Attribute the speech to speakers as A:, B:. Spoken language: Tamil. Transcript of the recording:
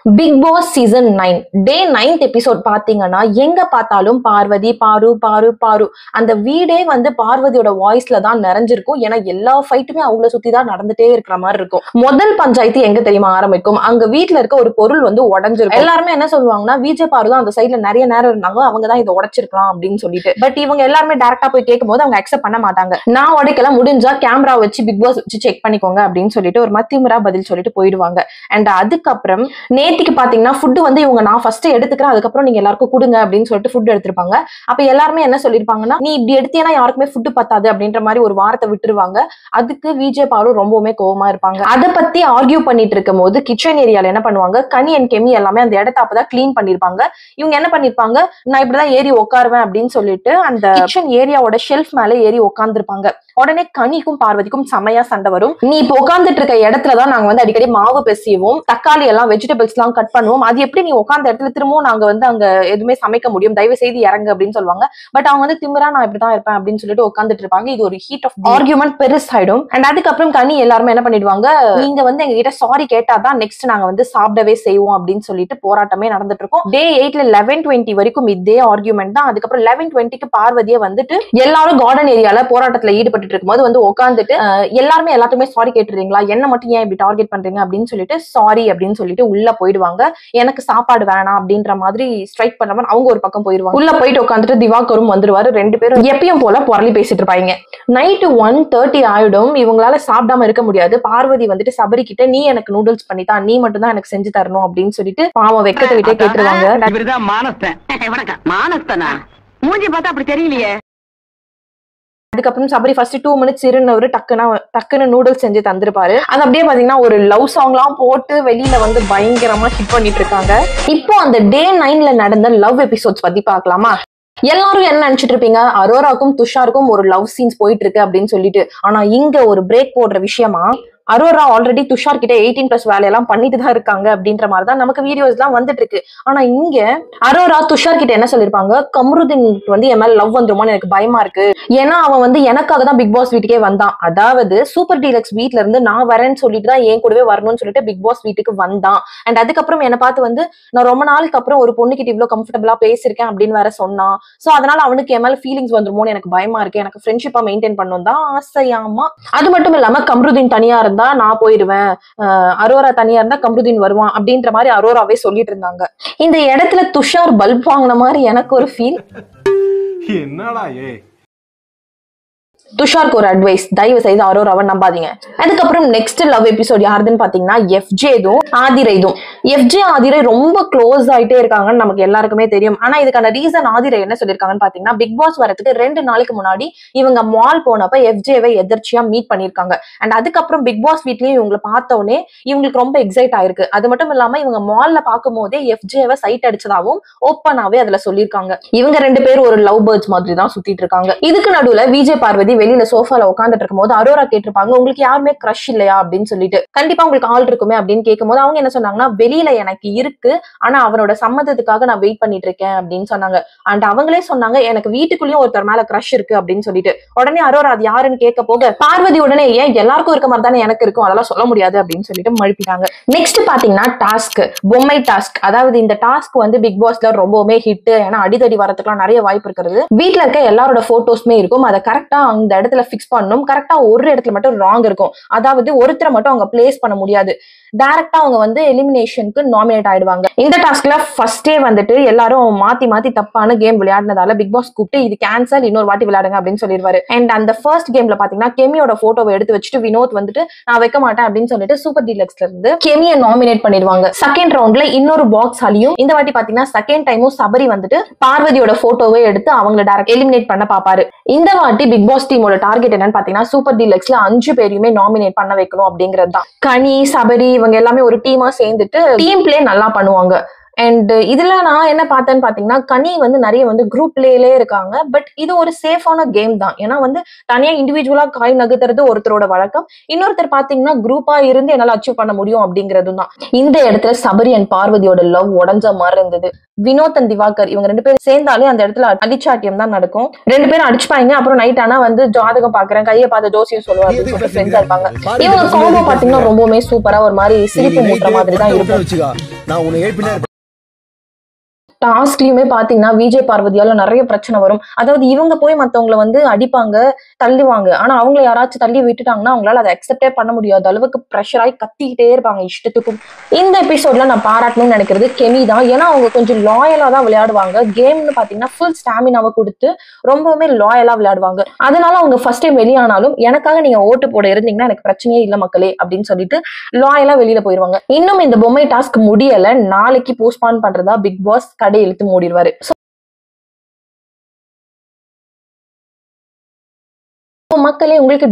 A: பிக் பாஸ் சீசன் 9 டே 9th எபிசோட் பாத்தீங்கன்னா எங்க பார்த்தாலும் பார்வதி பாரு பாரு பாரு அந்த வீடே வந்து பார்வதியோட வாய்ஸ்ல தான் நிறைஞ்சிருக்கும். ஏன்னா எல்லா ஃபைட்டுமே அவங்கள சுத்தி தான் நடந்துட்டே இருக்கிற மாதிரி இருக்கும். முதல் பஞ்சாயத்து எங்க தெரியுமா ஆரம்பிக்கும்? அங்க வீட்டுல இருக்க ஒரு பொருள் வந்து உடஞ்சிருக்கும். எல்லாருமே என்ன சொல்லுவாங்கன்னா விஜய் பாரு தான் அந்த சைட்ல நிறைய நேரம் இருந்தாங்க, அவங்க தான் இதை உடைச்சிருக்கலாம் அப்படின்னு சொல்லிட்டு. பட் இவங்க எல்லாருமே டைரக்டா போய் கேட்கும் போது அவங்க அக்செப்ட் பண்ண மாட்டாங்க. நான் உடைக்கல, முடிஞ்சா கேமரா வச்சு பிக் பாஸ் வச்சு செக் பண்ணிக்கோங்க அப்படின்னு சொல்லிட்டு ஒரு மத்திமுறா பதில் சொல்லிட்டு போயிடுவாங்க. அண்ட் அதுக்கப்புறம் நேத்திக்கு பாத்தீங்கன்னா ஃபுட் வந்து இவங்க நான் ஃபர்ஸ்ட் எடுத்துக்கிறேன், அதுக்கப்புறம் நீங்க எல்லாருக்கும் கொடுங்க அப்படின்னு சொல்லிட்டு ஃபுட் எடுத்திருப்பாங்க. அப்ப எல்லாருமே என்ன சொல்லிருப்பாங்கன்னா, நீ இப்படி எடுத்தீங்கன்னா யாருக்குமே ஃபுட் பத்தாது அப்படின்ற மாதிரி ஒரு வார்த்தை விட்டுருவாங்க. அதுக்கு விஜய் பாரு ரொம்பவுமே கோவமா இருப்பாங்க. அதை பத்தி ஆர்கியூ பண்ணிட்டு இருக்கும் போது கிச்சன் ஏரியால என்ன பண்ணுவாங்க, கனி அண்ட் கெமி எல்லாமே அந்த இடத்த அப்பதான் கிளீன் பண்ணிருப்பாங்க. இவங்க என்ன பண்ணிருப்பாங்க, நான் இப்படிதான் ஏறி உட்காருவேன் அப்படின்னு சொல்லிட்டு அந்த கிச்சன் ஏரியாவோட ஷெல்ஃப் மேல ஏறி உட்காந்துருப்பாங்க. உடனே கனிக்கும் பார்வதிக்கும் செமையா சண்டை வரும். நீ இப்ப உட்காந்துட்டு இருக்க இடத்துலதான் நாங்க வந்து அடிக்கடி மாவு பேசிவோம், தக்காளி எல்லாம் வெஜிடபிள்ஸ் எல்லாம் கட் பண்ணுவோம், அது எப்படி நீ உட்கார்ந்த இடத்துல திரும்பவும் நாங்க வந்து அங்க எதுவுமே சமைக்க முடியும், தயவு செய்து இறங்கு அப்படின்னு சொல்லுவாங்க. பட் அவங்க வந்து திமிரா நான் இப்படிதான் இருப்பேன் அப்படின்னு சொல்லிட்டு உட்காந்துட்டு இருப்பாங்க. இது ஒரு ஹீட் ஆஃப் ஆர்கியூமெண்ட் பெருசாயிடும். அண்ட் அதுக்கப்புறம் கனி எல்லாருமே என்ன பண்ணிடுவாங்க, நீங்க வந்து எங்க கிட்ட சாரி கேட்டாதான் நெக்ஸ்ட் நாங்க வந்து சாப்பிடவே செய்வோம் அப்படின்னு சொல்லிட்டு போராட்டமே நடந்துட்டு இருக்கும். டே 8ல 11:20 வரைக்கும் இதே ஆர்கியூமெண்ட் தான். அதுக்கப்புறம் 11:20க்கு பார்வதியை வந்துட்டு எல்லாரும் கார்டன் ஏரியால போராட்டத்துல ஈடுபட்டு இருக்கும்போது வந்து உட்காந்துட்டு எல்லாருமே எல்லாத்துக்குமே சாரி கேட்டுறீங்களா, என்ன மட்டும் ஏன் இப்படி டார்கெட் பண்றீங்க அப்படின்னு சொல்லிட்டு சாரி அப்படின்னு சொல்லிட்டு உள்ள போயிடுவாங்க. எனக்கு சாப்பாடு வேணாம் அப்படின்ற மாதிரி ஸ்ட்ரைக் பண்ண மாதிரி அவங்க ஒரு பக்கம் போயிடுவாங்க. உள்ள போயிட்டு உட்காந்துட்டு திவாகரும் வந்துருவாரு. ரெண்டு பேரும் எப்பயும் போல புரளி பேசிட்டு இருப்பாங்க. நைட்டு 1:30 ஆயிடும். இவங்களால சாப்பிடாம இருக்க முடியாது. பார்வதி வந்துட்டு சபரி கிட்ட நீ எனக்கு நூடுல்ஸ் பண்ணித்தான், நீ மட்டும் தான் எனக்கு செஞ்சு தரணும் அப்படின்னு சொல்லிட்டு பாவம் வெக்கத்தை விட்டே கேட்டுருவாங்க. அதுக்கப்புறம் சபரி ஃபர்ஸ்ட் 2 மினிட்ஸ் இருந்தவரு டக்குன்னு நூடுல்ஸ் செஞ்சு தந்திருப்பாரு. அது அப்படியே பாத்தீங்கன்னா ஒரு லவ் சாங் எல்லாம் போட்டு வெளியில வந்து பயங்கரமா ஹிட் பண்ணிட்டு இருக்காங்க. இப்போ அந்த டே 9ல நடந்த லவ் எபிசோட்ஸ் பத்தி பாக்கலாமா? எல்லாரும் என்ன நினைச்சிட்டு இருப்பீங்க, அரோராக்கும் துஷாருக்கும் ஒரு லவ் சீன்ஸ் போயிட்டு இருக்கு அப்படின்னு சொல்லிட்டு. ஆனா இங்க ஒரு பிரேக் போடுற விஷயமா, அரோரா ஆல்ரெடி துஷார் கிட்ட 18+ வேலையெல்லாம் பண்ணிட்டு தான் இருக்காங்க அப்படின்ற மாதிரிதான் நமக்கு வீடியோஸ் எல்லாம் வந்துட்டு இருக்கு. ஆனா இங்க அரோரா துஷார் கிட்ட என்ன சொல்லிருப்பாங்க, கம்ருதீன் வந்து என் மேல லவ் வந்துருமோன்னு எனக்கு பயமா இருக்கு, ஏன்னா அவன் வந்து எனக்காக தான் பிக் பாஸ் வீட்டுக்கே வந்தான், அதாவது சூப்பர் டீலக்ஸ் வீட்ல இருந்து நான் வரேன்னு சொல்லிட்டு தான் என் கூடவே வரணும்னு சொல்லிட்டு பிக் பாஸ் வீட்டுக்கு வந்தான். அண்ட் அதுக்கப்புறம் என்ன பார்த்து வந்து நான் ரொம்ப நாளுக்கு அப்புறம் ஒரு பொண்ணு கிட்ட இவ்வளவு கம்ஃபர்டபுளா பேசிருக்கேன் அப்படின்னு வேற சொன்னான். சோ அதனால அவனுக்கு என் மேல ஃபீலிங்ஸ் வந்துருமோன்னு எனக்கு பயமா இருக்கு, எனக்கு ஃப்ரெண்ட்ஷிப்பா மெயின்டைன் பண்ணணும் தான் ஆசையாமா. அது மட்டும் இல்லாம கம்ருதீன் தனியா இருந்தா நான் போயிடுவேன், அரோரா தனியா இருந்தா கம்ருதீன் வருவான் அப்படின்ற மாதிரி அரோராவே சொல்லிட்டு இருந்தாங்க. இந்த இடத்துல துஷார் பல்ப் வாங்கின மாதிரி எனக்கு ஒரு ஃபீல்.
B: என்னடா
A: துஷாருக்கு ஒரு அட்வைஸ், தயவு செய்து அரோராவை நம்பாதீங்க. அதுக்கப்புறம் நெக்ஸ்ட் லவ் எபிசோட் யாருதுன்னு பாத்தீங்கன்னா எஃப்ஜேதும் ஆதிரைதும். எஃப்ஜே ஆதிரை ரொம்ப க்ளோஸ் ஆயிட்டே இருக்காங்கன்னு நமக்கு எல்லாருக்குமே தெரியும். ஆனா இதுக்கான ரீசன் ஆதிரை என்ன சொல்லிருக்காங்கன்னு பாத்தீங்கன்னா, பிக் பாஸ் வரதுக்கு 2 நாளைக்கு முன்னாடி இவங்க மால் போனப்ப எஃப்ஜேவை எதிர்ச்சியா மீட் பண்ணிருக்காங்க. அண்ட் அதுக்கப்புறம் பிக் பாஸ் வீட்லயும் இவங்களை பார்த்த உடனே இவங்களுக்கு ரொம்ப எக்ஸைட் ஆயிருக்கு. அது மட்டும் இல்லாம இவங்க மால்ல பார்க்கும் போதே எஃப்ஜேவை சைட் அடிச்சதாவும் ஓப்பனாவே அதுல சொல்லியிருக்காங்க. இவங்க 2 பேரும் ஒரு லவ் பேர்ட்ஸ் மாதிரி தான் சுத்திட்டு இருக்காங்க. இதுக்கு நடுவுல விஜய் பார்வதி வெளியில சோஃபால உட்காந்துட்டு இருக்கும் போது அரோரா கேட்டிருப்பாங்க, உங்களுக்கு யாருமே கிரஷ் இல்லையா அப்படின்னு சொல்லிட்டு. கண்டிப்பா உங்களுக்கு ஆள் இருக்குமே அப்படின்னு கேட்கும் போது அவங்க என்ன சொன்னாங்கன்னா, வெளியில எனக்கு இருக்கு, ஆனா அவனோட சம்மதத்துக்காக நான் வெயிட் பண்ணிட்டு இருக்கேன் அப்படின்னு சொன்னாங்க. அண்ட் அவங்களே சொன்னாங்க, எனக்கு வீட்டுக்குள்ளேயும் ஒருத்தர் மேல கிரஷ் இருக்கு அப்படின்னு சொல்லிட்டு. உடனே அரோரா அது யாருன்னு கேட்க போக பார்வதி உடனே ஏன் எல்லாருக்கும் இருக்க மாதிரி தானே எனக்கு இருக்கும், அதெல்லாம் சொல்ல முடியாது அப்படின்னு சொல்லிட்டு மழுப்பிட்டாங்க. நெக்ஸ்ட் பாத்தீங்கன்னா டாஸ்க், பொம்மை டாஸ்க். அதாவது இந்த டாஸ்க் வந்து பிக் பாஸ்ல ரொம்பவுமே ஹிட். ஏன்னா அடிதடி வரதுக்குலாம் நிறைய வாய்ப்பு இருக்கிறது. வீட்டுல இருக்க எல்லாரோட போட்டோஸ்மே இருக்கும், அதை கரெக்டா அந்த இடத்துல பிக்ஸ் பண்ணணும். கரெக்டா ஒரு இடத்துல மட்டும் ராங் இருக்கும், அதாவது ஒருத்தரை மட்டும் அவங்க பிளேஸ் பண்ண முடியாது. டைரக்டா அவங்க வந்து எலிமினேஷனுக்கு நாமினேட் ஆயிடுவாங்க. இந்த டாஸ்க்ல ஃபர்ஸ்டே வந்துட்டு எல்லாரும் மாத்தி மாத்தி தப்பான கேம் விளையாடினதால பிக் பாஸ் கூப்பிட்டு இது கேன்சல், இன்னொரு வாட்டி விளையாடுங்க அப்படின்னு சொல்லிடுவாரு. அண்ட் அந்த ஃபர்ஸ்ட் கேம்ல பாத்தீங்கன்னா கெமியோட போட்டோவை எடுத்து வச்சுட்டு வினோத் வந்துட்டு நான் வைக்க மாட்டேன் அப்படின்னு சொல்லிட்டு சூப்பர் டீலக்ஸ்ல இருந்து கெமியை நாமினேட் பண்ணிடுவாங்க. செகண்ட் ரவுண்ட்ல இன்னொரு பாக்ஸ் ஆலியும் இந்த வாட்டி பாத்தீங்கன்னா செகண்ட் டைமும் சபரி வந்துட்டு பார்வதியோட போட்டோவை எடுத்து அவங்களை டைரக்ட் எலிமினேட் பண்ண பாப்பாரு. இந்த வாட்டி பிக் பாஸ் டீமோட டார்கெட் என்னன்னு பாத்தீங்கன்னா சூப்பர் டீலக்ஸ்ல 5 பேரையுமே நாமினேட் பண்ண வைக்கணும் அப்படிங்கிறது தான். கனி, சபரி இவங்க எல்லாமே ஒரு டீமா சேர்ந்துட்டு டீம் பிளே நல்லா பண்ணுவாங்க. அண்ட் இதுல நான் என்ன பார்த்தேன்னு பாத்தீங்கன்னா, கனி வந்து நிறைய வந்து குரூப் பிளேலே இருக்காங்க. பட் இது ஒரு சேஃபான கேம் தான். ஏன்னா வந்து தனியா இண்டிவிஜுவலா காய் நகர்த்துறது ஒருத்தரோட வழக்கம். இன்னொருத்தர் பாத்தீங்கன்னா குரூப்பா இருந்து என்னால அச்சீவ் பண்ண முடியும் அப்படிங்கிறதும் தான். இந்த இடத்துல சபரி அண்ட் பார்வதியோட லவ் உடஞ்ச மாதிரி இருந்தது. வினோத் அண்ட் திவாகர் இவங்க 2 பேரும் சேர்ந்தாலே அந்த இடத்துல அடிச்சாட்டியம் தான் நடக்கும். 2 பேரும் அடிச்சுப்பாங்க. அப்புறம் நைட் ஆனா வந்து ஜாதகம் பாக்குறேன், கையை பார்த்த ஜோசியம் சொல்லுவாரு சொல்லிட்டு ஃப்ரெண்ட்ஸா இருப்பாங்க. இவங்க காம்போ பாத்தீங்கன்னா ரொம்பவுமே சூப்பரா ஒரு மாதிரி சிரிப்பு மூட்டுற மாதிரி தான் இருக்கும். டாஸ்க்லயுமே பாத்தீங்கன்னா விஜய் பார்வதியால நிறைய பிரச்சனை வரும். அதாவது இவங்க போய் மத்தவங்களை வந்து அடிப்பாங்க, தள்ளுவாங்க. ஆனா அவங்களை யாராச்சும் தள்ளி விட்டுட்டாங்கன்னா அவங்களால அதை அக்செப்டே பண்ண முடியாத அளவுக்கு ப்ரெஷர் ஆகி கத்திக்கிட்டே இருப்பாங்க இஷ்டத்துக்கும். இந்த எபிசோட்ல நான் பாராட்டணும்னு நினைக்கிறது கெமி தான். ஏன்னா அவங்க கொஞ்சம் லாயலா தான் விளையாடுவாங்க. கேம்னு பாத்தீங்கன்னா ஃபுல் ஸ்டாமினாவை கொடுத்து ரொம்பவுமே லாயலா விளையாடுவாங்க. அதனால அவங்க ஃபர்ஸ்ட் டைம் வெளியானாலும் எனக்காக நீங்க ஓட்டு போட இருந்தீங்கன்னா எனக்கு பிரச்சனையே இல்ல மக்களே அப்படின்னு சொல்லிட்டு லாயலா வெளியில போயிருவாங்க. இன்னும் இந்த பொம்மை டாஸ்க் முடியல. நாளைக்கு போஸ்ட்பான் பண்றதா பிக் பாஸ் கடை இழுத்து மூடிடுவாரு. மக்களே உங்களுக்கு